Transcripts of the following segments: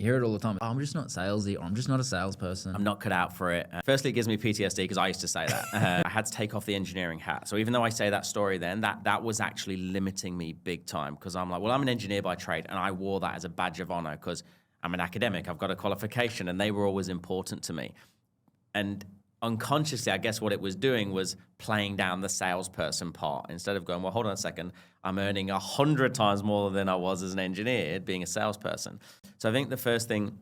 hear it all the time. Oh, I'm just not salesy, or I'm just not a salesperson. I'm not cut out for it. Firstly, it gives me PTSD because I used to say that. I had to take off the engineering hat. So even though I say that story then, that was actually limiting me big time, because I'm like, well, I'm an engineer by trade, and I wore that as a badge of honor because I'm an academic. I've got a qualification, and they were always important to me. And unconsciously, I guess what it was doing was playing down the salesperson part instead of going, well, hold on a second, I'm earning 100 times more than I was as an engineer being a salesperson. So I think the first thing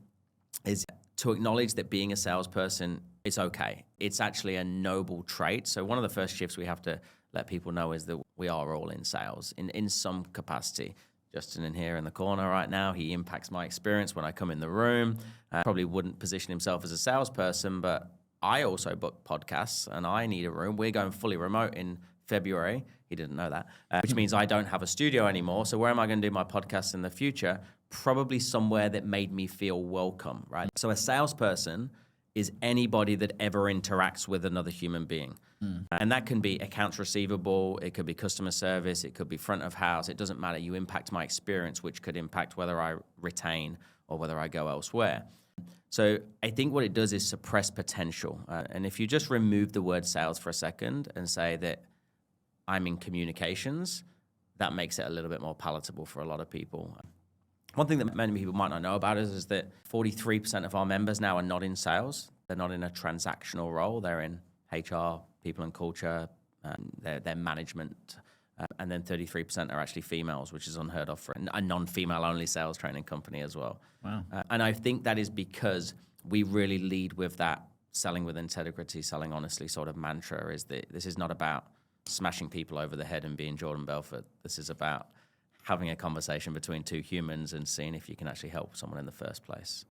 is to acknowledge that being a salesperson is okay. It's actually a noble trait. So one of the first shifts we have to let people know is that we are all in sales in some capacity. Justin in here in the corner right now, he impacts my experience when I come in the room. Probably wouldn't position himself as a salesperson, but I also book podcasts and I need a room. We're going fully remote in February. He didn't know that, which means I don't have a studio anymore. So where am I going to do my podcasts in the future? Probably somewhere that made me feel welcome, right? So a salesperson is anybody that ever interacts with another human being. And that can be accounts receivable, it could be customer service, it could be front of house. It doesn't matter. You impact my experience, which could impact whether I retain or whether I go elsewhere. So I think what it does is suppress potential. And if you just remove the word sales for a second and say that I'm in communications, that makes it a little bit more palatable for a lot of people. One thing that many people might not know about is that 43% of our members now are not in sales. They're not in a transactional role. They're in HR, people and culture, their management. And then 33% are actually females, which is unheard of for a non-female only sales training company as well. Wow. And I think that is because we really lead with that selling with integrity, selling honestly sort of mantra. Is that this is not about smashing people over the head and being Jordan Belfort. This is about having a conversation between two humans and seeing if you can actually help someone in the first place.